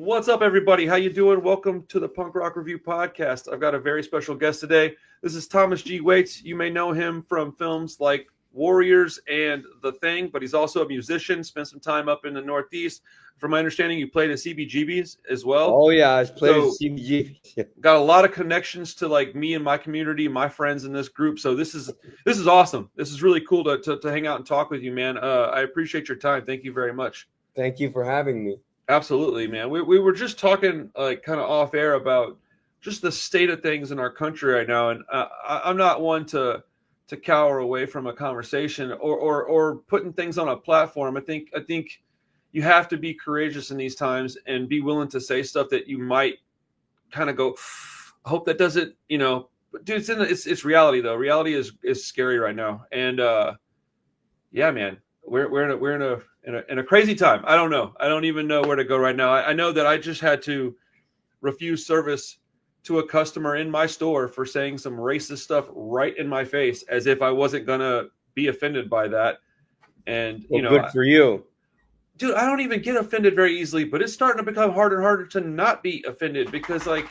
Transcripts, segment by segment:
What's up, everybody? How you doing? Welcome to the Punk Rock Review Podcast. I've got a very special guest today. This is Thomas G. Waites. You may know him from films like Warriors and The Thing, but he's also a musician, spent some time up in the Northeast. From my understanding, you played at CBGBs as well. Oh, yeah, I played at CBGBs. Got a lot of connections to like me and my community, my friends in this group. So this is awesome. This is really cool to hang out and talk with you, man. I appreciate your time. Thank you very much. Thank you for having me. Absolutely, man. We were just talking like kind of off air about just the state of things in our country right now, and I'm not one to cower away from a conversation or putting things on a platform. I think you have to be courageous in these times and be willing to say stuff that you might kind of go, I hope that doesn't, but dude, it's reality though. Reality is scary right now, and yeah, man, we're in a crazy time. I don't know. I don't even know where to go right now. I know that I just had to refuse service to a customer in my store for saying some racist stuff right in my face, as if I wasn't gonna be offended by that. And good for you, dude. I don't even get offended very easily, but it's starting to become harder and harder to not be offended because like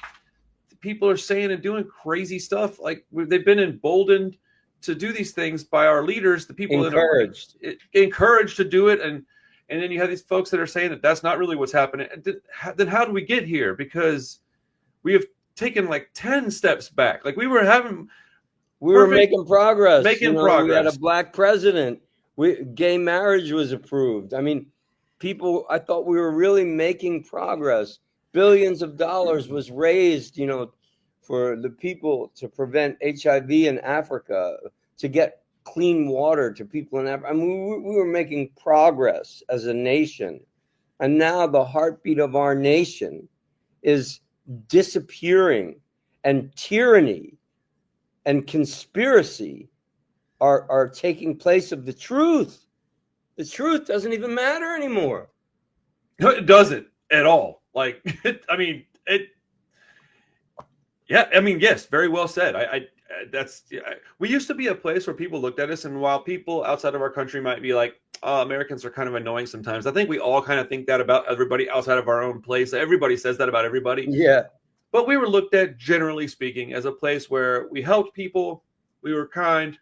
people are saying and doing crazy stuff. Like they've been emboldened to do these things by our leaders, the people encouraged that are encouraged to do it. And then you have these folks that are saying that that's not really what's happening. Then how do we get here? Because we have taken like 10 steps back. Like we were making progress. Progress. We had a black president. Gay marriage was approved. I mean, I thought we were really making progress. Billions of dollars was raised, for the people to prevent HIV in Africa, to get clean water to people in Africa. I mean, we were making progress as a nation. And now the heartbeat of our nation is disappearing, and tyranny and conspiracy are taking place of the truth. The truth doesn't even matter anymore. It doesn't at all. Like, yes, very well said. We used to be a place where people looked at us, and while people outside of our country might be like, Americans are kind of annoying sometimes, I think we all kind of think that about everybody outside of our own place. Everybody says that about everybody. Yeah. But we were looked at, generally speaking, as a place where we helped people, we were kind,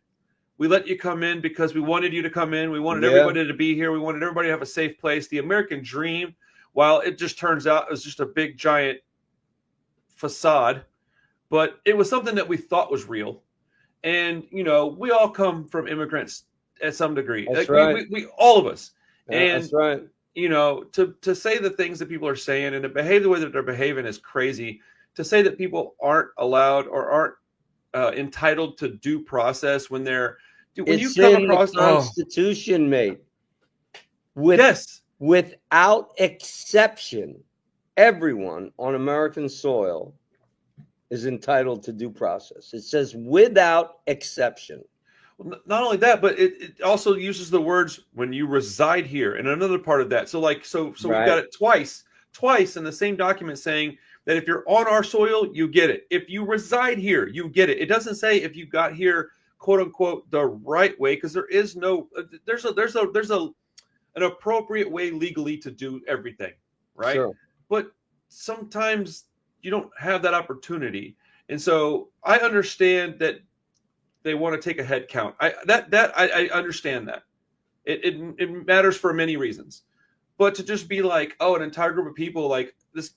we let you come in because we wanted you to come in, we wanted everybody to be here, we wanted everybody to have a safe place. The American dream, while it just turns out it was just a big, giant facade, but it was something that we thought was real. And, we all come from immigrants at some degree. That's right. We all of us. Yeah, and, that's right. To say the things that people are saying and to behave the way that they're behaving is crazy. To say that people aren't allowed or aren't entitled to due process when it's you come across the Constitution, mate. Without exception, everyone on American soil is entitled to due process. It says without exception. Well, not only that, but it also uses the words when you reside here and another part of that. So right. We've got it twice in the same document saying that if you're on our soil, you get it. If you reside here, you get it. It doesn't say if you got here, quote unquote, the right way, because there's an appropriate way legally to do everything, right? Sure. But sometimes you don't have that opportunity. And so I understand that they want to take a head count. I understand that. It matters for many reasons. But to just be like, an entire group of people, like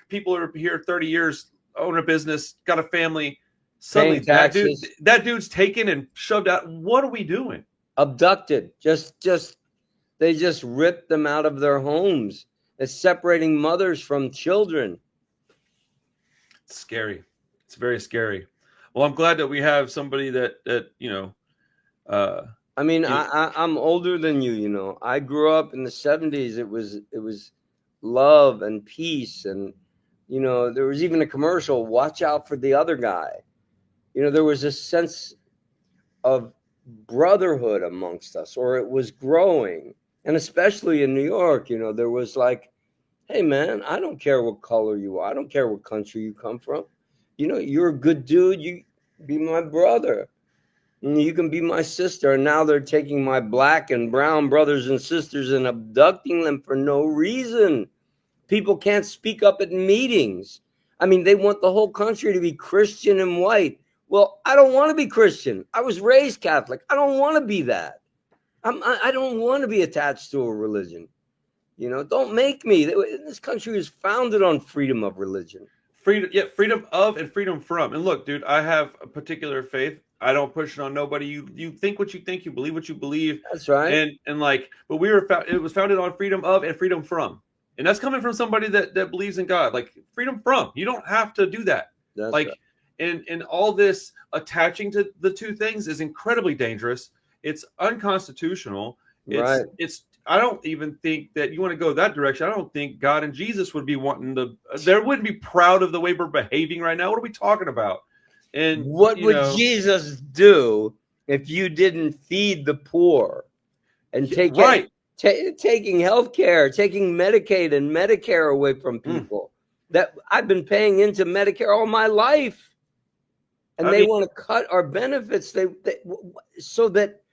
people are here 30 years, own a business, got a family, suddenly that dude's taken and shoved out. What are we doing? Abducted. They just ripped them out of their homes. It's separating mothers from children. It's scary. It's very scary. Well, I'm glad that we have somebody that I'm older than you. I grew up in the 70s. It was love and peace, and there was even a commercial. Watch out for the other guy. There was a sense of brotherhood amongst us, or it was growing, and especially in New York. There was like, hey man, I don't care what color you are. I don't care what country you come from. You're a good dude. You be my brother. You can be my sister. And now they're taking my black and brown brothers and sisters and abducting them for no reason. People can't speak up at meetings. I mean, they want the whole country to be Christian and white. Well, I don't want to be Christian. I was raised Catholic. I don't want to be that. I don't want to be attached to a religion. Don't make me. This country is founded on freedom of religion. Freedom of and freedom from. And look, dude, I have a particular faith. I don't push it on nobody. You think what you think, you believe what you believe. That's right. And like, but it was founded on freedom of and freedom from. And that's coming from somebody that believes in God. Like, freedom from. You don't have to do that. That's like, right. and all this attaching to the two things is incredibly dangerous. It's unconstitutional. It's I don't even think that you want to go that direction. I don't think God and Jesus would be wanting to. They wouldn't be proud of the way we're behaving right now. What are we talking about? And what would Jesus do if you didn't feed the poor and taking health care, taking Medicaid and Medicare away from people? That I've been paying into Medicare all my life, and they want to cut our benefits. They so that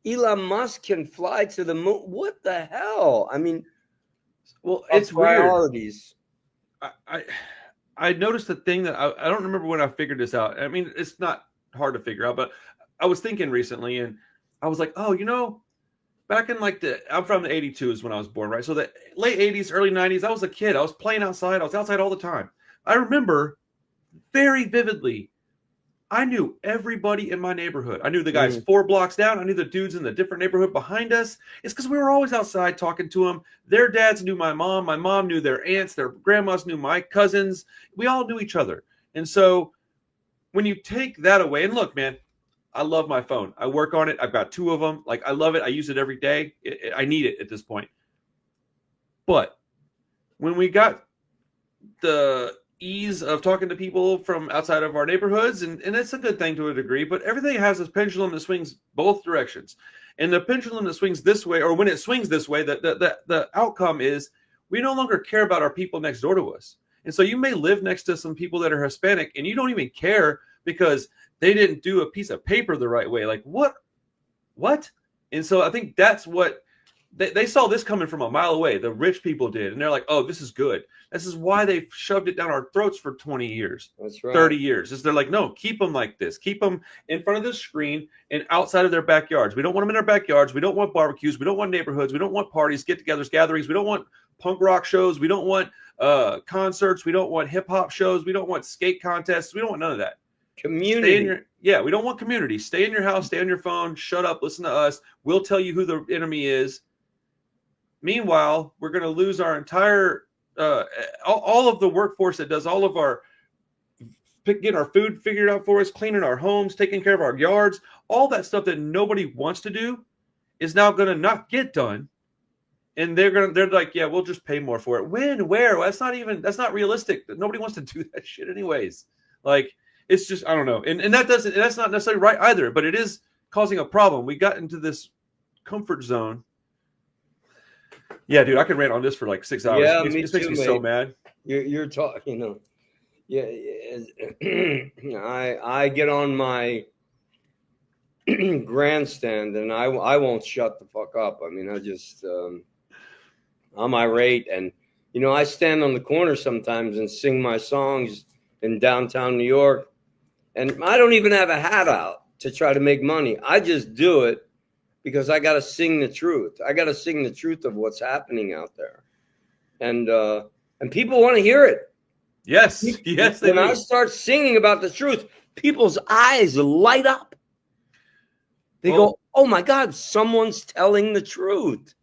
Elon Musk can fly to the moon. What the hell? I mean, well, it's priorities. Weird. I noticed a thing that I don't remember when I figured this out. I mean, it's not hard to figure out, but I was thinking recently, and I was like, oh, back in I'm from the 82 is when I was born, right? So the late 80s, early 90s, I was a kid. I was playing outside. I was outside all the time. I remember very vividly, I knew everybody in my neighborhood. I knew the guys 4 blocks down. I knew the dudes in the different neighborhood behind us. It's because we were always outside talking to them. Their dads knew my mom. My mom knew their aunts. Their grandmas knew my cousins. We all knew each other. And so when you take that away, and look, man, I love my phone. I work on it. I've got 2 of them. Like, I love it. I use it every day. I need it at this point. But when we got the ease of talking to people from outside of our neighborhoods, and it's a good thing to a degree, but everything has this pendulum that swings both directions. And the pendulum that swings this way, or when it swings this way, the outcome is we no longer care about our people next door to us. And so you may live next to some people that are Hispanic, and you don't even care because they didn't do a piece of paper the right way. Like, what? And so I think that's what they saw this coming from a mile away. The rich people did. And they're like, oh, this is good. This is why they shoved it down our throats for 20 years, that's right. 30 years. Is they're like, no, keep them like this. Keep them in front of the screen and outside of their backyards. We don't want them in our backyards. We don't want barbecues. We don't want neighborhoods. We don't want parties, get-togethers, gatherings. We don't want punk rock shows. We don't want concerts. We don't want hip-hop shows. We don't want skate contests. We don't want none of that. Community. We don't want community. Stay in your house. Stay on your phone. Shut up. Listen to us. We'll tell you who the enemy is. Meanwhile, we're going to lose our entire all of the workforce that does all of our getting our food figured out for us, cleaning our homes, taking care of our yards, all that stuff that nobody wants to do is now going to not get done. And they're like, yeah, we'll just pay more for it. When, where? Well, that's not realistic. Nobody wants to do that shit anyways. Like, it's just, I don't know. And that's not necessarily right either, but it is causing a problem. We got into this comfort zone. Yeah, dude, I could rant on this for like 6 hours. Yeah, it makes me so mad. You're talking, Yeah, I get on my grandstand and I won't shut the fuck up. I mean, I just I'm irate, and I stand on the corner sometimes and sing my songs in downtown New York, and I don't even have a hat out to try to make money. I just do it because I got to sing the truth. I got to sing the truth of what's happening out there. And people want to hear it. Yes. Yes. When I start singing about the truth, people's eyes light up. They go, oh my God, someone's telling the truth.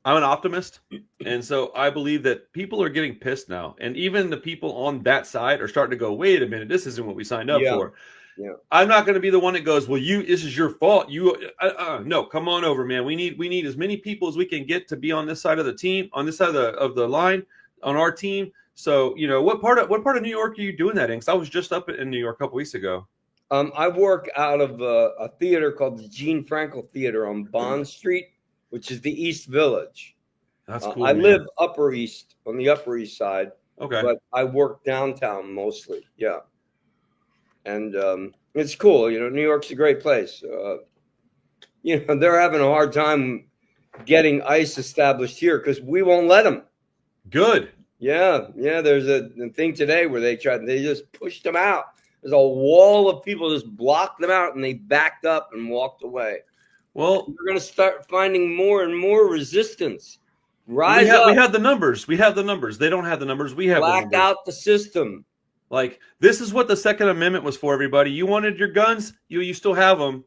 I'm an optimist. And so I believe that people are getting pissed now. And even the people on that side are starting to go, wait a minute, this isn't what we signed up for. Yeah. I'm not going to be the one that goes, well, this is your fault. No, come on over, man. We need as many people as we can get to be on this side of the team, on this side of the line, on our team. So, what part of New York are you doing that in? Because I was just up in New York a couple weeks ago. I work out of a theater called the Gene Frankel Theater on Bond Street, which is the East Village. That's cool. I live Upper East, on the Upper East Side. Okay. But I work downtown mostly. Yeah. And it's cool. New York's a great place. They're having a hard time getting ICE established here because we won't let them. Good. Yeah, yeah. There's a thing today where they just pushed them out. There's a wall of people just blocked them out, and they backed up and walked away. Well, We're going to start finding more and more resistance. we Rise have up, we have the numbers. We have the numbers. They don't have the numbers. We have the black numbers. out the system. Like, this is what the Second Amendment was for, everybody. You wanted your guns, you still have them.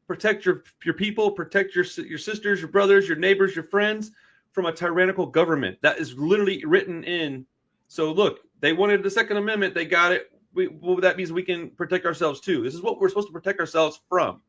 Protect your people, protect your sisters, your brothers, your neighbors, your friends from a tyrannical government. That is literally written in. So look, they wanted the Second Amendment, they got it. Well, that means we can protect ourselves too. This is what we're supposed to protect ourselves from.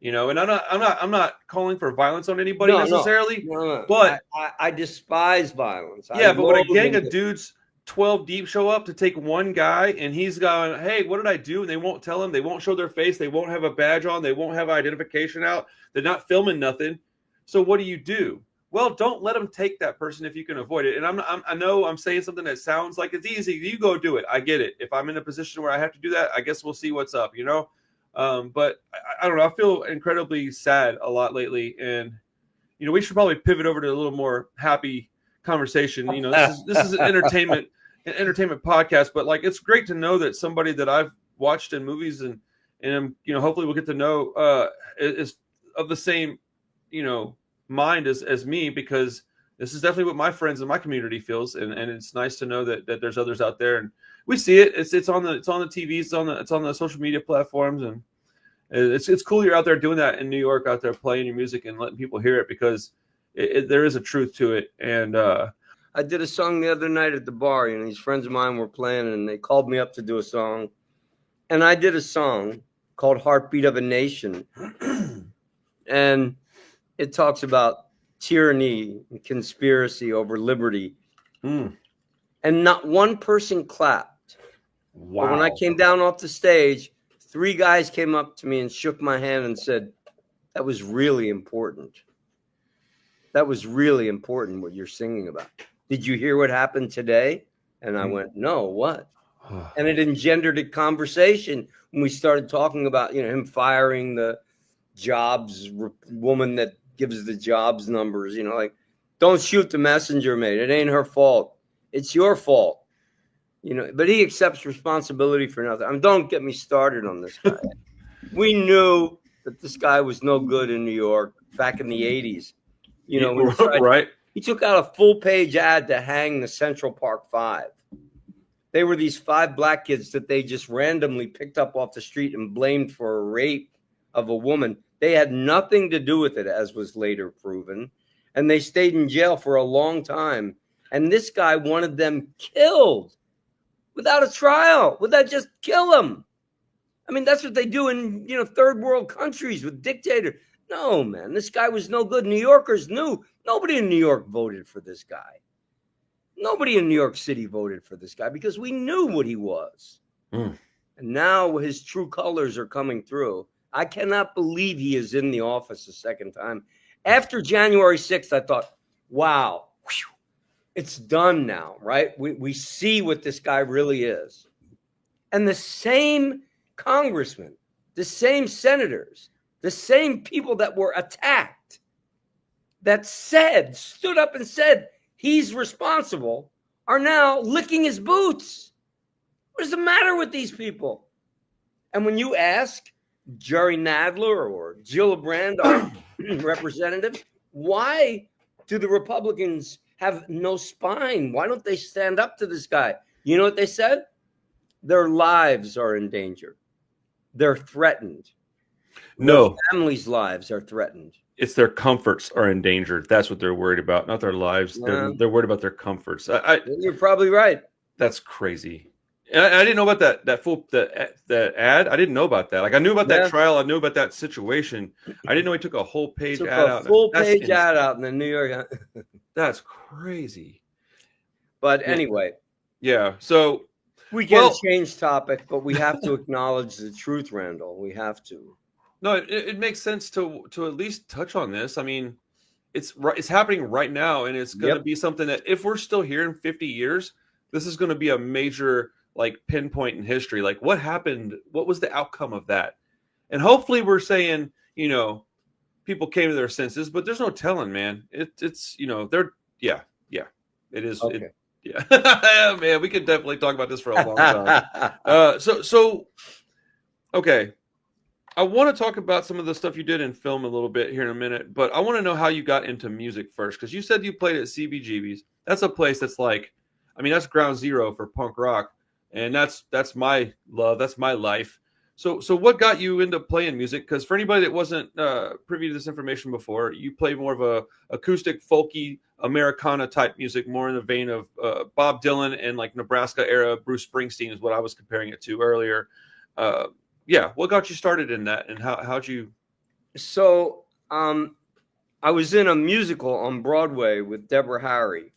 You know, and I'm not calling for violence on anybody necessarily. No. But I despise violence. Yeah, but when a gang of dudes 12 deep show up to take one guy and he's going, hey, what did I do? And they won't tell him. They won't show their face. They won't have a badge on. They won't have identification out. They're not filming nothing. So what do? Well, don't let them take that person if you can avoid it. And I know I'm saying something that sounds like it's easy. You go do it. I get it. If I'm in a position where I have to do that, I guess we'll see what's up, you know? But I don't know. I feel incredibly sad a lot lately. And, you know, we should probably pivot over to a little more happy conversation. You know, this is an entertainment podcast, but like, it's great to know that somebody that I've watched in movies and you know, hopefully we'll get to know is of the same, you know, mind as me, because this is definitely what my friends in my community feels, and it's nice to know that there's others out there, and we see it. It's on the TV, it's on the social media platforms, and it's cool you're out there doing that in New York, out there playing your music and letting people hear it, because there is a truth to it. And I did a song the other night at the bar. You know, these friends of mine were playing, and they called me up to do a song, and I did a song called "Heartbeat of a Nation," and it talks about tyranny and conspiracy over liberty. And not one person clapped. Wow. But when I came down off the stage, 3 guys came up to me and shook my hand and said, that was really important. That was really important what you're singing about. Did you hear what happened today? And I went, no, what? And it engendered a conversation when we started talking about, you know, him firing the jobs woman that gives the jobs numbers, you know, like, don't shoot the messenger, mate. It ain't her fault. It's your fault. You know, but he accepts responsibility for nothing. I mean, don't get me started on this guy. We knew that this guy was no good in New York back in the 80s. You know, right. He took out a full-page ad to hang the Central Park 5. They were these 5 black kids that they just randomly picked up off the street and blamed for a rape of a woman. They had nothing to do with it, as was later proven. And they stayed in jail for a long time. And this guy wanted them killed without a trial. Would that just kill them? I mean, that's what they do in, you know, third world countries with dictators. No, man, this guy was no good. New Yorkers knew. Nobody in New York voted for this guy. Nobody in New York City voted for this guy because we knew what he was. And now his true colors are coming through. I cannot believe he is in the office a second time. After January 6th, I thought, wow, it's done now, right? We see what this guy really is. And the same congressmen, the same senators, the same people that were attacked, that stood up and said he's responsible, are now licking his boots. What is the matter with these people? And when you ask Jerry Nadler or Gillibrand, our representatives, why do the Republicans have no spine? Why don't they stand up to this guy? You know what they said? Their lives are in danger. They're threatened. No. Their families' lives are threatened. It's their comforts are endangered. That's what they're worried about, not their lives. Yeah. They're worried about their comforts. You're probably right. That's crazy. And I didn't know about that ad. I didn't know about that. Like, I knew about that trial. I knew about that situation. I didn't know he took a whole page ad out. Full page ad out in the New York. That's crazy. But anyway. Yeah. So we can change topic, but we have to acknowledge the truth, Randall. We have to. No, it makes sense to at least touch on this. I mean, it's happening right now, and it's going to be something that if we're still here in 50 years, this is going to be a major like pinpoint in history. Like, what happened? What was the outcome of that? And hopefully we're saying, you know, people came to their senses, but there's no telling, man. It's, you know, yeah. It is. Okay. Yeah. Yeah, man, we could definitely talk about this for a long time. So okay. I want to talk about some of the stuff you did in film a little bit here in a minute, but I want to know how you got into music first, because you said you played at CBGBs. That's a place that's like, I mean, that's ground zero for punk rock, and that's my love, that's my life. So what got you into playing music? Because for anybody that wasn't privy to this information before, you play more of a acoustic, folky, Americana type music, more in the vein of Bob Dylan and like Nebraska era Bruce Springsteen is what I was comparing it to earlier. Uh, yeah, what got you started in that, and how'd you? So I was in a musical on Broadway with Deborah Harry.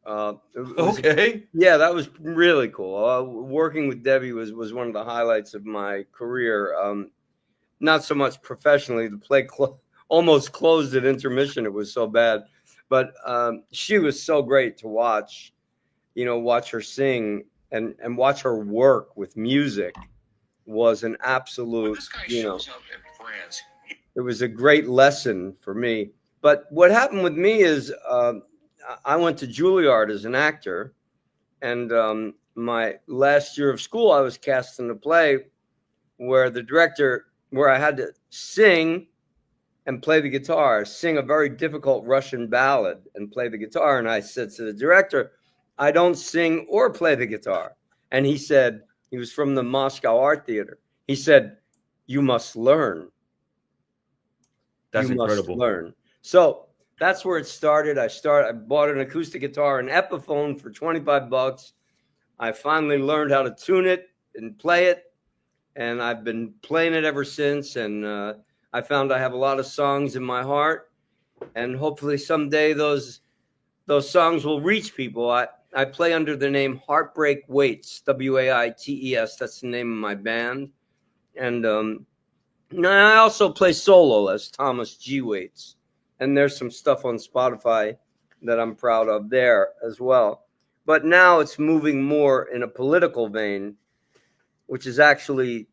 Okay. Yeah, that was really cool. Working with Debbie was one of the highlights of my career. Not so much professionally. The play almost closed at intermission. It was so bad, but she was so great to watch. Watch her sing and watch her work with music was an absolute. It was a great lesson for me. But what happened with me is I went to Juilliard as an actor, and my last year of school, I was cast in a play where I had to sing and play the guitar, sing a very difficult Russian ballad and play the guitar. And I said to the director, I don't sing or play the guitar. And he said, he was from the Moscow Art Theater. He said, you must learn. That's incredible. Must learn. So that's where it started. I bought an acoustic guitar, an Epiphone for $25. I finally learned how to tune it and play it, and I've been playing it ever since. And I found I have a lot of songs in my heart, and hopefully someday those songs will reach people. I play under the name Heartbreak Waites, Waites. That's the name of my band, and I also play solo as Thomas G. Waites. And there's some stuff on Spotify that I'm proud of there as well. But now it's moving more in a political vein, which is actually,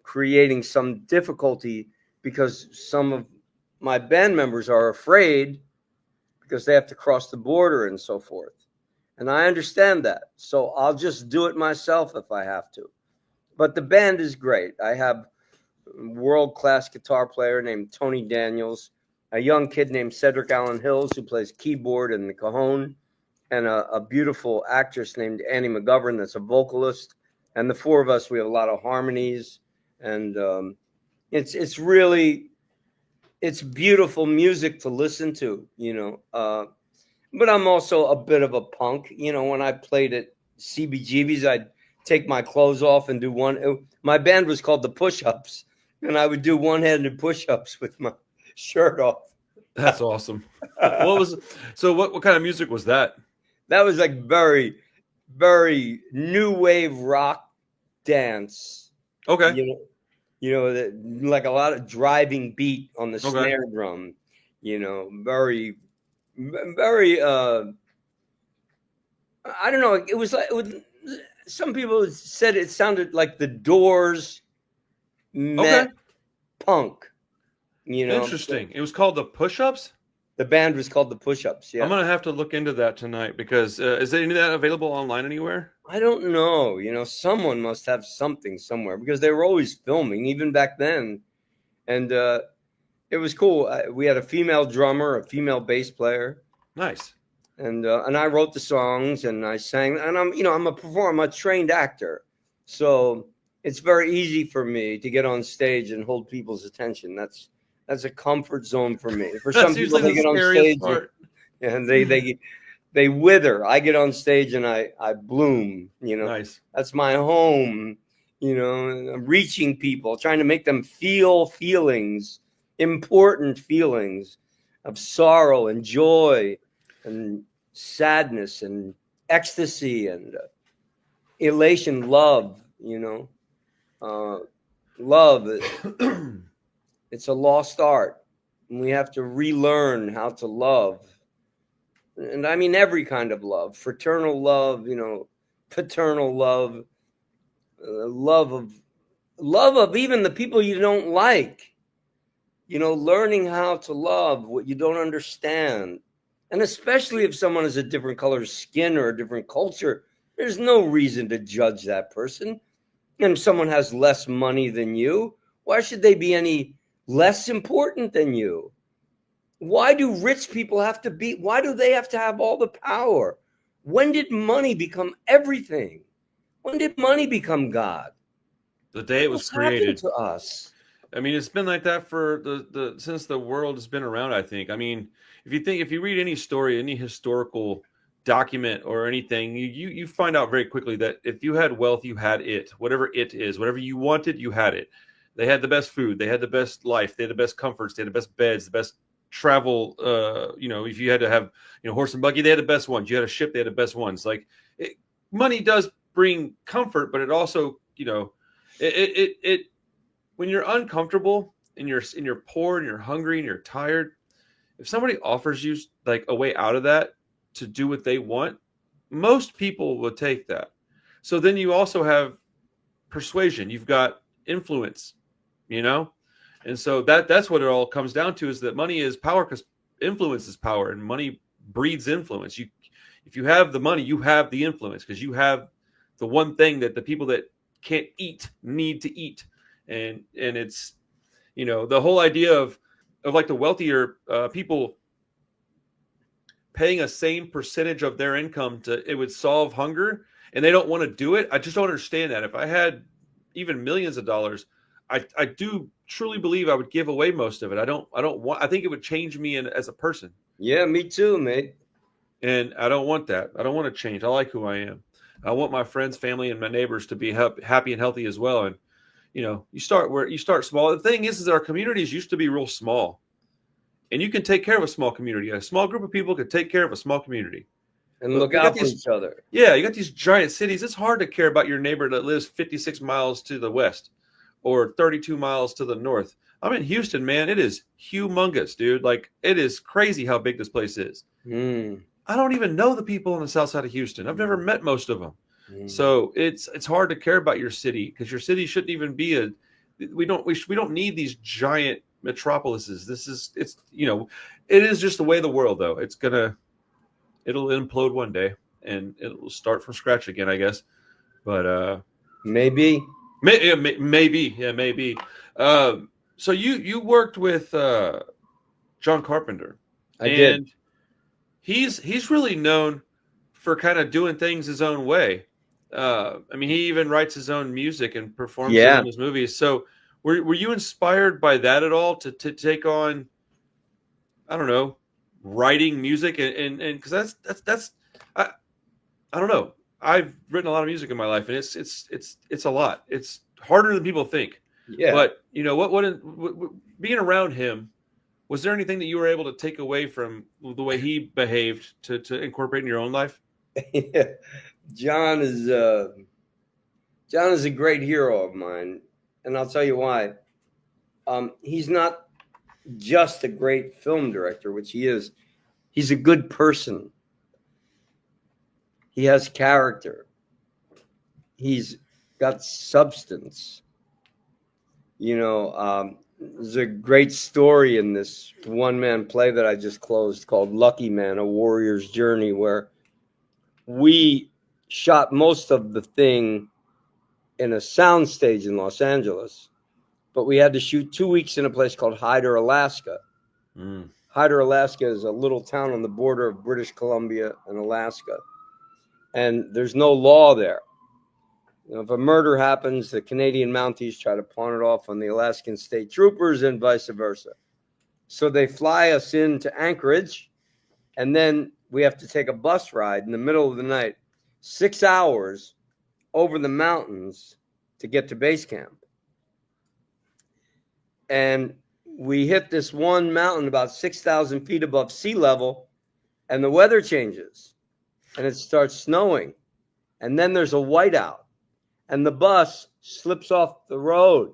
creating some difficulty because some of my band members are afraid because they have to cross the border and so forth. And I understand that. So I'll just do it myself if I have to. But the band is great. I have world-class guitar player named Tony Daniels, a young kid named Cedric Allen Hills who plays keyboard in the cajon, and a beautiful actress named Annie McGovern that's a vocalist. And the four of us, we have a lot of harmonies, and it's beautiful music to listen to, but I'm also a bit of a punk. When I played at CBGBs, I'd take my clothes off and do my band was called the Push-Ups, and I would do one-handed push-ups with my shirt off. That's awesome. What kind of music was that? That was like very, very new wave rock dance. Okay. Like a lot of driving beat on the snare drum. Very, very. I don't know. It was like some people said it sounded like the Doors met punk. Interesting. It was called the Push-Ups? The band was called the Push-Ups. Yeah. I'm going to have to look into that tonight because is any of that available online anywhere? I don't know. Someone must have something somewhere because they were always filming even back then. And it was cool. We had a female drummer, a female bass player. Nice. And I wrote the songs and I sang, and I'm a performer, I'm a trained actor. So it's very easy for me to get on stage and hold people's attention. That's a comfort zone for me. For some people, they get on stage and they wither. I get on stage and I bloom. Nice. That's my home. I'm reaching people, trying to make them feel feelings, important feelings of sorrow and joy and sadness and ecstasy and elation, love. Love. It's a lost art, and we have to relearn how to love. And I mean every kind of love, fraternal love, paternal love, love of even the people you don't like. Learning how to love what you don't understand. And especially if someone has a different color skin or a different culture, there's no reason to judge that person. And if someone has less money than you, why should they be any less important than you? Why do rich people have to be? Why do they have to have all the power? When did money become everything? When did money become God? The day it was What's happened created. to us? I mean, it's been like that for the since the world has been around, I think. I mean, if you read any story, any historical document or anything, you find out very quickly that if you had wealth, you had it. Whatever it is, whatever you wanted, you had it. They had the best food, they had the best life, they had the best comforts, they had the best beds, the best travel. If you had to have, horse and buggy, they had the best ones. You had a ship, they had the best ones. Like money does bring comfort, but it also, it when you're uncomfortable and you're poor and you're hungry and you're tired, if somebody offers you like a way out of that to do what they want, most people will take that. So then you also have persuasion, you've got influence, and so that's what it all comes down to, is that money is power, because influence is power, and money breeds influence. If you have the money, you have the influence, because you have the one thing that the people that can't eat need to eat. And it's the whole idea of like the wealthier people paying a same percentage of their income it would solve hunger, and they don't want to do it. I just don't understand that. If I had even millions of dollars, I do truly believe I would give away most of it. I think it would change me as a person. Yeah, me too, mate. And I don't want that. I don't want to change. I like who I am. I want my friends, family, and my neighbors to be happy and healthy as well. And you start small. The thing is that our communities used to be real small, and you can take care of a small community. A small group of people could take care of a small community and look out for each other. Yeah, you got these giant cities. It's hard to care about your neighbor that lives 56 miles to the west or 32 miles to the north. I'm in Houston, man. It is humongous, dude. Like, it is crazy how big this place is. I don't even know the people on the south side of Houston. I've never met most of them. So it's hard to care about your city, because your city shouldn't even be we don't need these giant metropolises. It is just the way of the world, though. It'll implode one day and it'll start from scratch again, I guess. But maybe. Maybe. So you worked with John Carpenter. I did. He's really known for kind of doing things his own way. I mean, he even writes his own music and performs it in his movies. So were you inspired by that at all to take on, I don't know, writing music? And because that's I don't know. I've written a lot of music in my life, and it's a lot. It's harder than people think. Yeah. But what being around him, was there anything that you were able to take away from the way he behaved to incorporate in your own life? Yeah. John is a great hero of mine, and I'll tell you why. He's not just a great film director, which he is. He's a good person. He has character. He's got substance. There's a great story in this one-man play that I just closed called Lucky Man, A Warrior's Journey, where we shot most of the thing in a soundstage in Los Angeles, but we had to shoot 2 weeks in a place called Hyder, Alaska. Hyder, Alaska is a little town on the border of British Columbia and Alaska, and there's no law there. If a murder happens, the Canadian Mounties try to pawn it off on the Alaskan state troopers and vice versa. So they fly us into Anchorage, and then we have to take a bus ride in the middle of the night, 6 hours over the mountains to get to base camp. And we hit this one mountain about 6,000 feet above sea level, and the weather changes, and it starts snowing. And then there's a whiteout, and the bus slips off the road.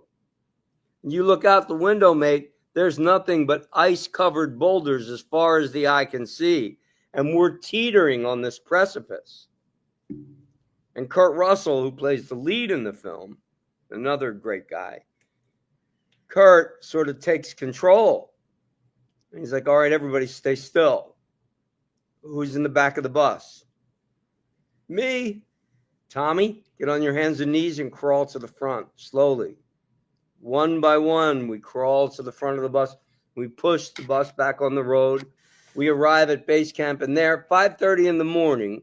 You look out the window, mate, there's nothing but ice-covered boulders as far as the eye can see. And we're teetering on this precipice. And Kurt Russell, who plays the lead in the film, another great guy, Kurt sort of takes control. And he's like, all right, everybody stay still. who's in the back of the bus? Me. Tommy, get on your hands and knees and crawl to the front slowly. One by one, we crawl to the front of the bus. We push the bus back on the road. We arrive at base camp, and there, 5:30 in the morning,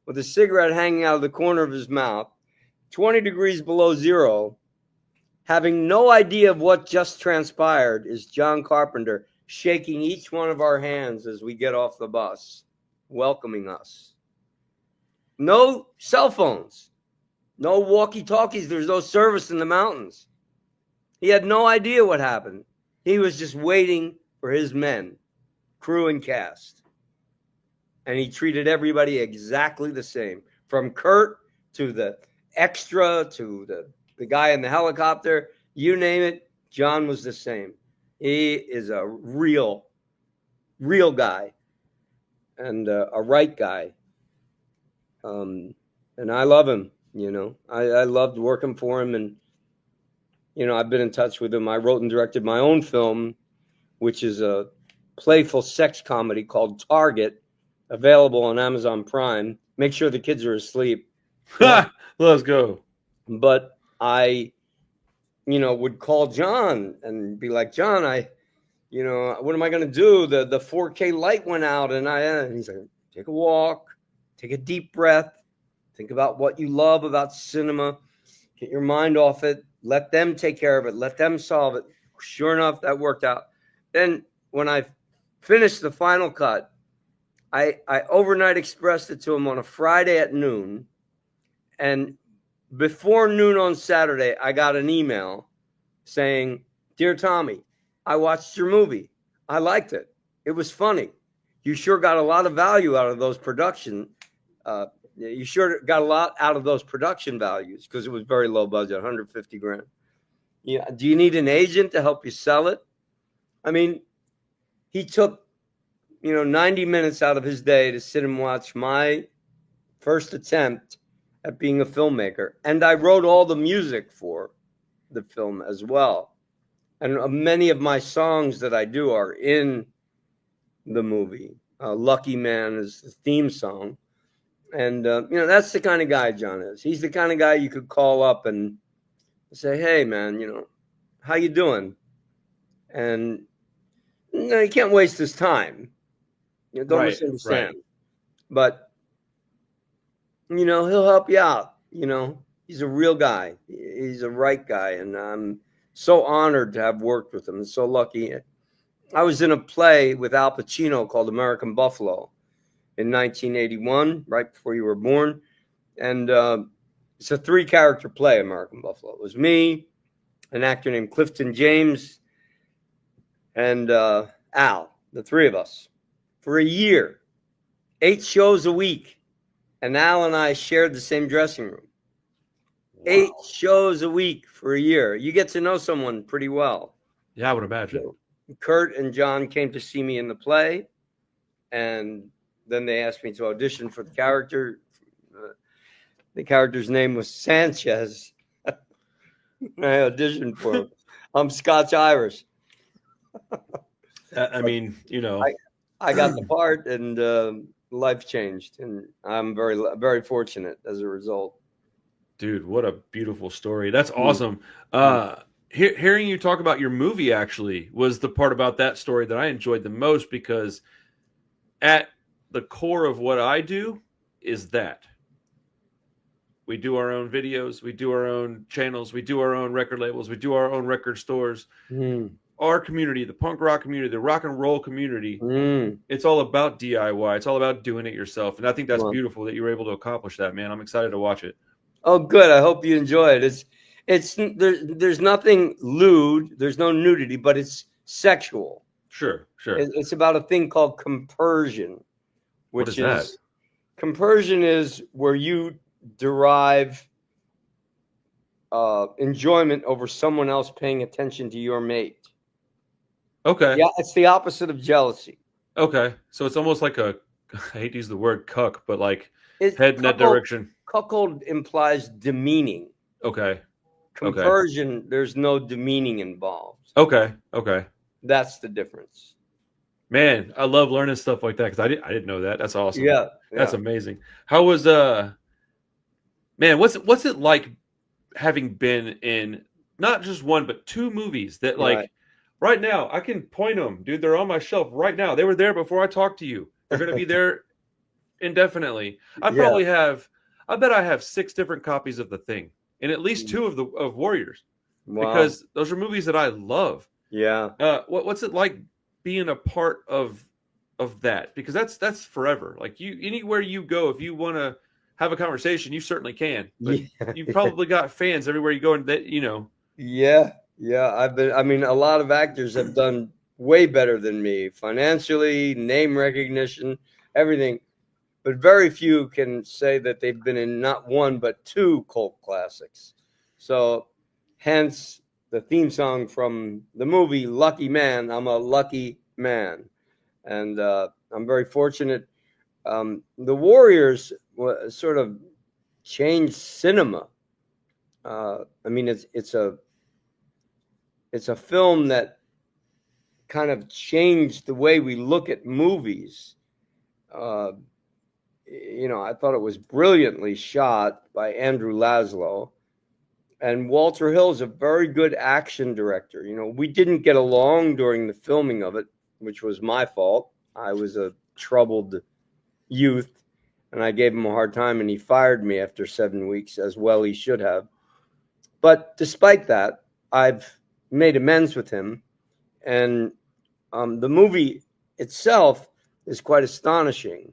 with a cigarette hanging out of the corner of his mouth, 20 degrees below zero, having no idea of what just transpired, is John Carpenter shaking each one of our hands as we get off the bus, welcoming us. No cell phones, no walkie-talkies. There's no service in the mountains. He had no idea what happened. He was just waiting for his men, crew and cast. And he treated everybody exactly the same, from Kurt to the extra to the guy in the helicopter. You name it, John was the same. He is a real guy and a right guy. And I love him, you know. I loved working for him, and you know, I've been in touch with him. I wrote and directed my own film, which is a playful sex comedy called Target, available on Amazon Prime. Make sure the kids are asleep. Let's go. But I, you know, would call John and be like, John, you know, what am I going to do? The 4K light went out, and he's like, take a walk, take a deep breath, think about what you love about cinema, get your mind off it, let them take care of it, let them solve it. Sure enough, that worked out. Then when I finished the final cut, I overnight expressed it to him on a Friday at noon, and before noon on Saturday, I got an email saying, Dear Tommy, I watched your movie. I liked it. It was funny. You sure got a lot of value out of those production. You sure got a lot out of those production values, because it was very low budget, 150 grand. Yeah. Do you need an agent to help you sell it? I mean, he took, 90 minutes out of his day to sit and watch my first attempt at being a filmmaker. And I wrote all the music for the film as well. And many of my songs that I do are in the movie. Lucky Man is the theme song. And, that's the kind of guy John is. He's the kind of guy you could call up and say, hey, man, how you doing? And he can't waste his time. Don't misunderstand. Right. But, he'll help you out. He's a real guy. He's a right guy. And I'm so honored to have worked with him. And so lucky. I was in a play with Al Pacino called American Buffalo in 1981, right before you were born. And it's a 3-character play, American Buffalo. It was me, an actor named Clifton James, and Al, the 3 of us, for a year, 8 shows a week. And Al and I shared the same dressing room. Wow. 8 shows a week for a year. You get to know someone pretty well. Yeah, I would imagine. So Kurt and John came to see me in the play, and then they asked me to audition for the character. The character's name was Sanchez. I auditioned for him. I'm Scotch-Irish. I mean, I got the part, and life changed, and I'm very, very fortunate as a result. Dude, what a beautiful story. That's awesome. Hearing you talk about your movie actually was the part about that story that I enjoyed the most, because at the core of what I do is that we do our own videos, we do our own channels, we do our own record labels, we do our own record stores. Our community, the punk rock community, the rock and roll community, it's all about DIY. It's all about doing it yourself. And I think that's beautiful that you were able to accomplish that, man. I'm excited to watch it. Oh, good. I hope you enjoy it. There's nothing lewd. There's no nudity, but it's sexual. Sure. It's about a thing called compersion, which is compersion is where you derive enjoyment over someone else paying attention to your mate. Okay. Yeah, it's the opposite of jealousy. Okay. So it's almost like I hate to use the word cuck, but like head in that direction. Cuckold implies demeaning. Okay. Compersion, there's no demeaning involved. Okay. That's the difference. Man, I love learning stuff like that because I didn't know that. That's awesome. Yeah, That's yeah, amazing. How was man? What's it like having been in not just one but two movies that right. like right now I can point them, dude. They're on my shelf right now. They were there before I talked to you. They're going to be there indefinitely. Yeah. I bet I have six different copies of The Thing and at least two of Warriors Wow. because those are movies that I love. Yeah. What's it like being a part of that? Because that's forever. Like you, anywhere you go, if you want to have a conversation, you certainly can. But Yeah. you've probably got fans everywhere you go, and that you know. Yeah. Yeah. I mean, a lot of actors have done way better than me financially, name recognition, everything. But very few can say that they've been in not one, but two cult classics. So, hence the theme song from the movie Lucky Man. I'm a lucky man. And I'm very fortunate. The Warriors sort of changed cinema. I mean, it's a film that kind of changed the way we look at movies. Uh, I thought it was brilliantly shot by Andrew Laszlo, and Walter Hill's a very good action director. We didn't get along during the filming of it, which was my fault. I was a troubled youth, and I gave him a hard time, and he fired me after 7 weeks, as well he should have. But despite that, I've made amends with him, and the movie itself is quite astonishing.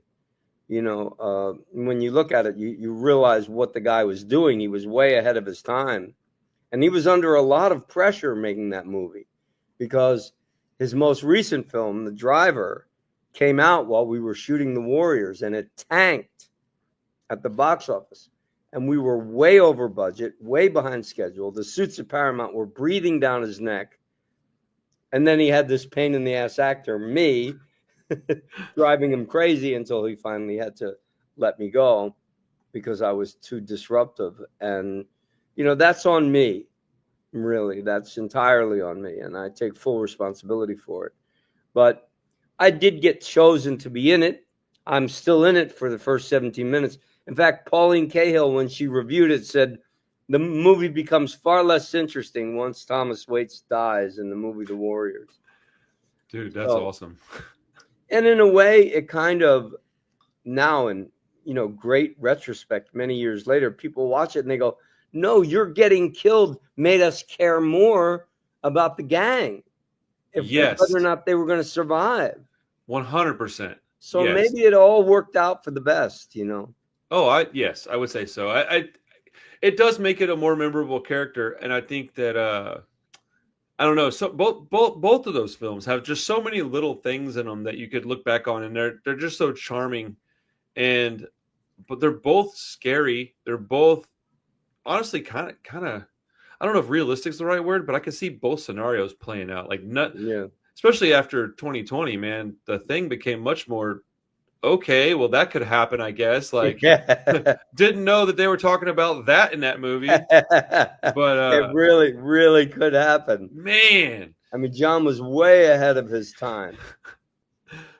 When you look at it, you realize what the guy was doing. He was way ahead of his time. And he was under a lot of pressure making that movie because his most recent film, The Driver, came out while we were shooting The Warriors, and it tanked at the box office. And we were way over budget, way behind schedule. The suits at Paramount were breathing down his neck. And then he had this pain in the ass actor, me, driving him crazy until he finally had to let me go because I was too disruptive. And, that's on me, really. That's entirely on me. And I take full responsibility for it. But I did get chosen to be in it. I'm still in it for the first 17 minutes. In fact, Pauline Cahill, when she reviewed it, said the movie becomes far less interesting once Thomas Waits dies in the movie The Warriors. Dude, that's awesome. And in a way, it kind of now, in great retrospect, many years later, people watch it and they go, "No, you're getting killed made us care more about the gang, Yes, whether or not they were going to survive." 100%. So yes. maybe it all worked out for the best, Oh, yes, I would say so. It does make it a more memorable character, and I think that I don't know. So both of those films have just so many little things in them that you could look back on, and they're just so charming, but they're both scary. They're both honestly kind of. I don't know if realistic is the right word, but I can see both scenarios playing out. Like especially after 2020, man, The Thing became much more okay. Well, that could happen, I guess. Like, didn't know that they were talking about that in that movie. But it really, really could happen. Man. I mean, John was way ahead of his time.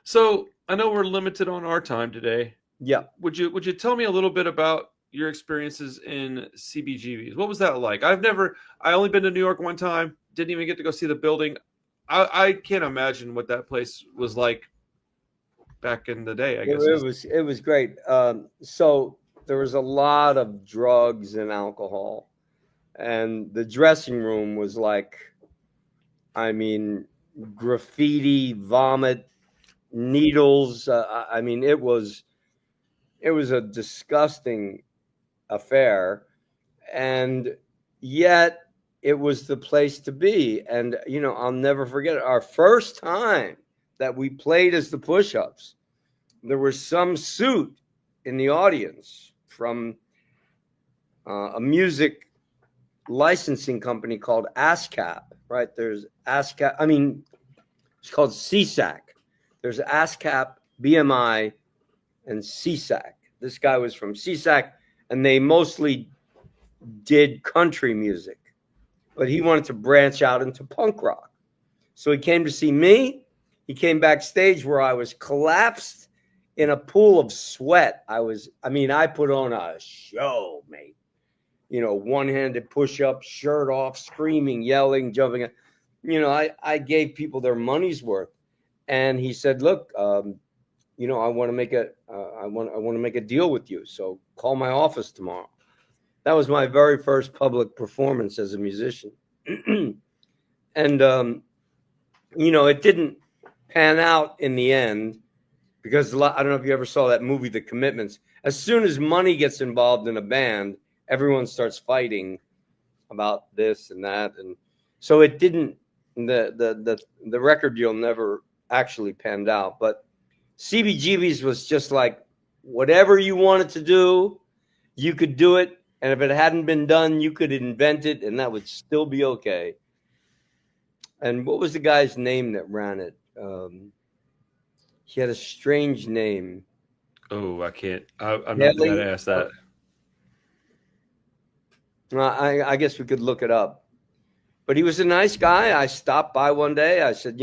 So I know we're limited on our time today. Yeah. Would you tell me a little bit about your experiences in CBGBs? What was that like? I only been to New York one time. Didn't even get to go see the building. I can't imagine what that place was like back in the day. I guess it was great. So there was a lot of drugs and alcohol, and the dressing room was like, I mean, graffiti, vomit, needles. I mean, it was a disgusting affair, and yet it was the place to be. And I'll never forget it. Our first time that we played as the Push-Ups, there was some suit in the audience from a music licensing company called ASCAP, right? There's ASCAP. I mean, it's called CSAC. There's ASCAP, BMI, and CSAC. This guy was from CSAC, and they mostly did country music, but he wanted to branch out into punk rock. So he came to see me. he came backstage where I was collapsed in a pool of sweat. I put on a show, mate. One-handed push-ups, shirt off, screaming, yelling, jumping. I gave people their money's worth. And he said, "Look, I want to make a deal with you. So call my office tomorrow." That was my very first public performance as a musician. And it didn't pan out in the end because I don't know if you ever saw that movie, The Commitments. As soon as money gets involved in a band, everyone starts fighting about this and that, and so it didn't. The record deal never actually panned out. But CBGBs was just like, whatever you wanted to do, you could do it, and if it hadn't been done, you could invent it, and that would still be okay. And what was the guy's name that ran it? He had a strange name. Oh, I can't. I'm not going to ask that. I guess we could look it up. But he was a nice guy. I stopped by one day. I said,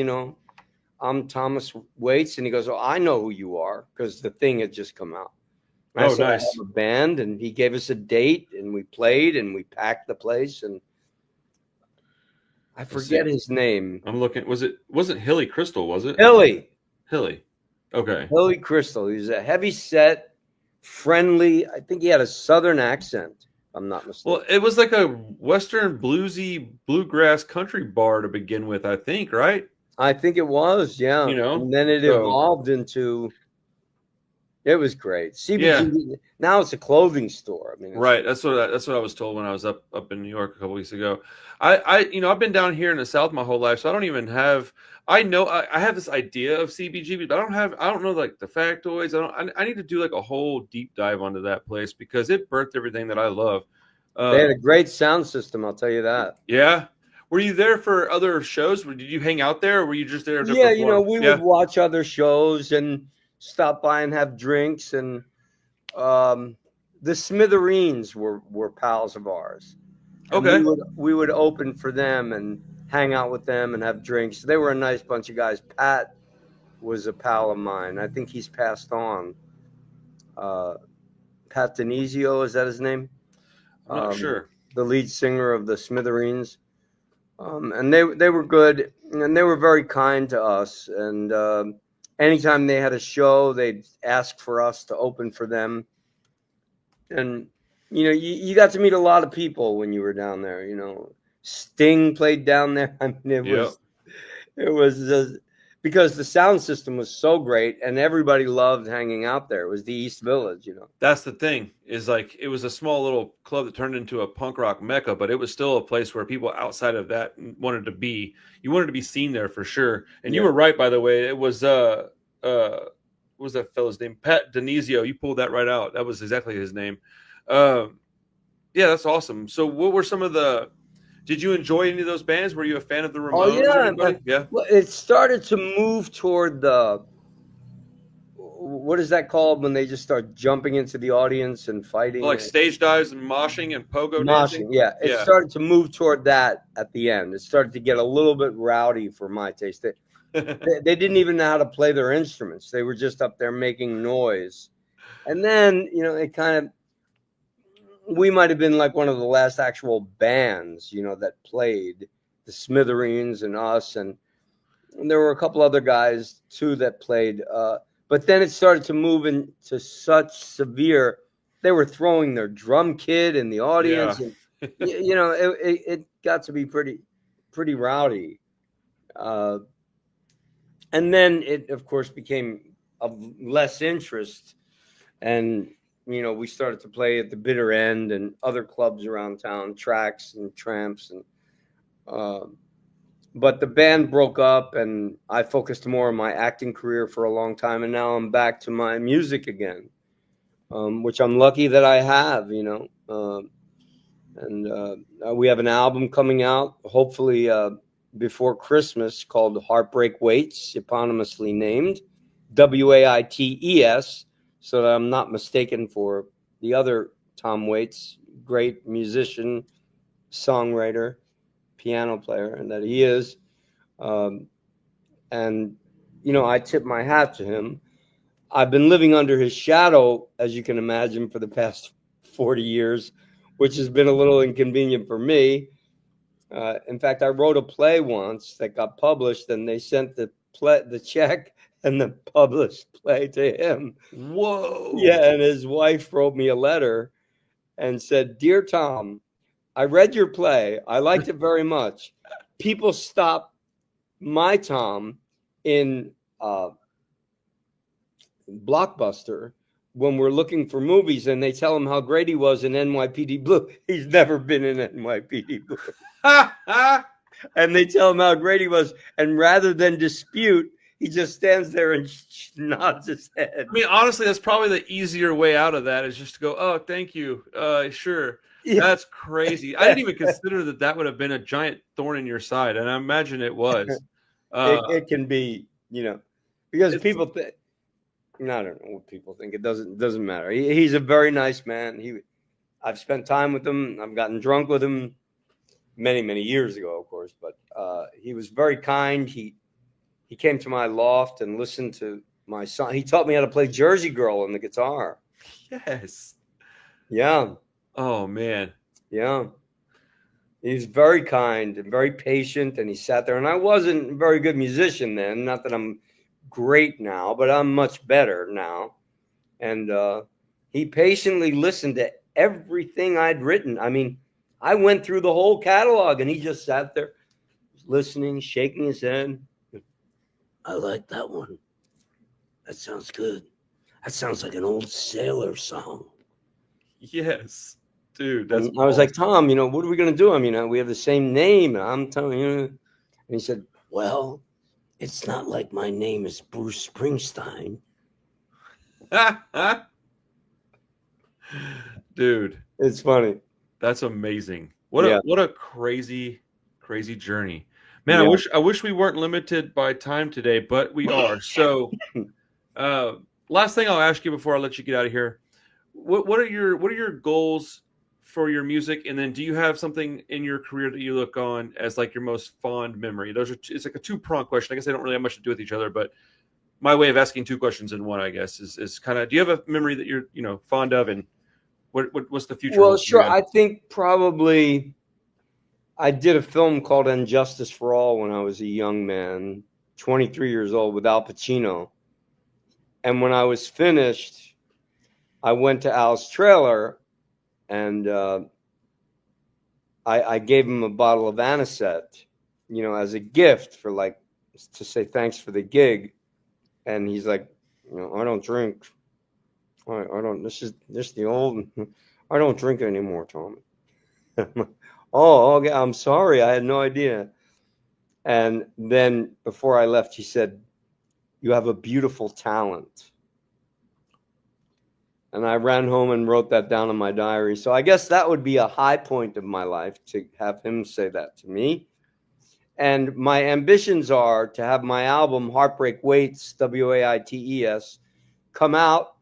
I'm Thomas Waites. And he goes, "Oh, I know who you are," because the thing had just come out. And I said, nice. "I have a band," and he gave us a date, and we played, and we packed the place. And I forget his name. I'm looking. Wasn't Hilly Crystal, was it? Hilly. Okay. Hilly Crystal. He was a heavy set, friendly. I think he had a southern accent. I'm not mistaken. Well, it was like a Western bluesy bluegrass country bar to begin with, I think, right? I think it was, yeah. And then it evolved into. It was great. CBGB. Now it's a clothing store. Right. That's what I was told when I was up in New York a couple weeks ago. I've been down here in the South my whole life, so I don't even have. I know I have this idea of CBGB, but I don't know like the factoids. I need to do like a whole deep dive onto that place because it birthed everything that I love. They had a great sound system, I'll tell you that. Yeah. Were you there for other shows? Did you hang out there, or were you just there to perform? We would watch other shows and stop by and have drinks. And the Smithereens were pals of ours. And okay. We would open for them and hang out with them and have drinks. They were a nice bunch of guys. Pat was a pal of mine. I think he's passed on. Pat Denizio, is that his name? I'm not sure. The lead singer of the Smithereens. And they were good, and they were very kind to us. And anytime they had a show, they'd ask for us to open for them. And you got to meet a lot of people when you were down there. Sting played down there. It was just, because the sound system was so great, and everybody loved hanging out there. It was the East Village, That's the thing, is like it was a small little club that turned into a punk rock mecca, but it was still a place where people outside of that wanted to be. You wanted to be seen there for sure. And you were right, by the way. It was what was that fellow's name? Pat Denizio. You pulled that right out. That was exactly his name. Yeah, that's awesome. So what were some of the? Did you enjoy any of those bands? Were you a fan of the Ramones? Oh, yeah. Well, it started to move toward what is that called when they just start jumping into the audience and fighting? Like stage dives and moshing and pogo dancing? Yeah. It started to move toward that at the end. It started to get a little bit rowdy for my taste. They didn't even know how to play their instruments. They were just up there making noise. And then, it kind of, we might have been like one of the last actual bands, that played, the Smithereens and us. And there were a couple other guys, too, that played. But then it started to move into such severe, they were throwing their drum kit in the audience. Yeah. And, it got to be pretty rowdy. And then it, of course, became of less interest. And we started to play at the Bitter End and other clubs around town, Tracks and Tramps, and but the band broke up, and I focused more on my acting career for a long time, and now I'm back to my music again, which I'm lucky that I have, and we have an album coming out, hopefully before Christmas, called Heartbreak Waites, eponymously named, Waites. So that I'm not mistaken for the other Tom Waits, great musician, songwriter, piano player, and that he is. And I tip my hat to him. I've been living under his shadow, as you can imagine, for the past 40 years, which has been a little inconvenient for me. In fact, I wrote a play once that got published, and they sent the check and the published play to him. Whoa. Yeah, and his wife wrote me a letter and said, "Dear Tom, I read your play. I liked it very much. People stop my Tom in Blockbuster when we're looking for movies, and they tell him how great he was in NYPD Blue. He's never been in NYPD Blue." And they tell him how great he was, and rather than dispute, he just stands there and nods his head. I mean, honestly, that's probably the easier way out of that, is just to go, "Oh, thank you. Sure." Yeah. That's crazy. I didn't even consider that would have been a giant thorn in your side, and I imagine it was. It can be, because people think. I don't know what people think. It doesn't matter. He's a very nice man. I've spent time with him. I've gotten drunk with him many, many years ago, of course. But he was very kind. He came to my loft and listened to my son. He taught me how to play Jersey Girl on the guitar. Yes. Yeah. Oh man. Yeah. He's very kind and very patient, and he sat there. And I wasn't a very good musician then. Not that I'm great now, but I'm much better now. And he patiently listened to everything I'd written. I mean, I went through the whole catalog, and he just sat there listening, shaking his head. "I like that one. That sounds good. That sounds like an old sailor song." Yes, dude. That's I was like, "Tom, what are we going to do? I mean, we have the same name. And I'm telling you." And he said, "Well, it's not like my name is Bruce Springsteen." Dude, it's funny. That's amazing. What a crazy journey, man. Yeah. I wish we weren't limited by time today, but we are. So last thing I'll ask you before I let you get out of here, what are your goals for your music? And then do you have something in your career that you look on as like your most fond memory? It's like a two-pronged question. I guess they don't really have much to do with each other, but my way of asking two questions in one, I guess, is kind of, do you have a memory that you're fond of, and what's the future? Well, sure. I think probably I did a film called Injustice for All when I was a young man, 23 years old, with Al Pacino. And when I was finished, I went to Al's trailer, and I gave him a bottle of Anisette, as a gift to say thanks for the gig. And he's like, "I don't drink. I don't. This is the old. I don't drink anymore, Tommy." "Oh, okay. I'm sorry. I had no idea." And then before I left, he said, "You have a beautiful talent." And I ran home and wrote that down in my diary. So I guess that would be a high point of my life, to have him say that to me. And my ambitions are to have my album, Heartbreak Waites, Waites, come out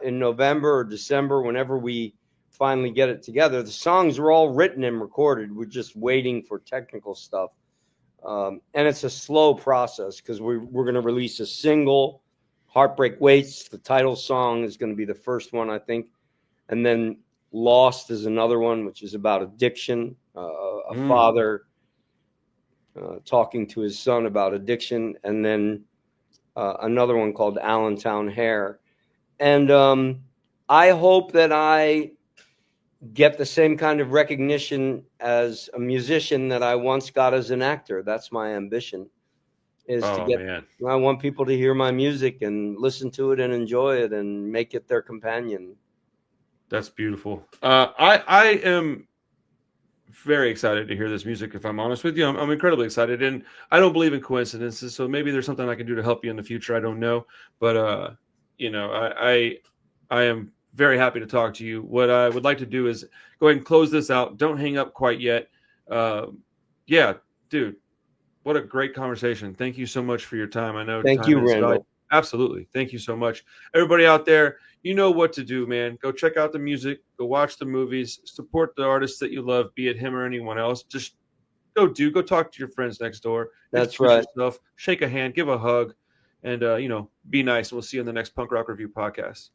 in November or December, whenever we finally get it together. The songs are all written and recorded. We're just waiting for technical stuff. And it's a slow process, because we're going to release a single, Heartbreak Waites. The title song is going to be the first one, I think. And then Lost is another one, which is about addiction, a father talking to his son about addiction. And then another one called Allentown Hare. And I hope that I get the same kind of recognition as a musician that I once got as an actor. That's my ambition, is to get, man. I want people to hear my music and listen to it and enjoy it and make it their companion. That's beautiful. I am very excited to hear this music, if I'm honest with you. I'm incredibly excited, and I don't believe in coincidences, so maybe there's something I can do to help you in the future. I don't know, but I am very happy to talk to you. What I would like to do is go ahead and close this out. Don't hang up quite yet. Yeah, dude, what a great conversation. Thank you so much for your time. I know. Thank you, Randall. Absolutely. Thank you so much. Everybody out there, you know what to do, man. Go check out the music, go watch the movies, support the artists that you love, be it him or anyone else. Just go talk to your friends next door. That's right. Yourself, shake a hand, give a hug, and be nice. And we'll see you in the next Punk Rock Review podcast.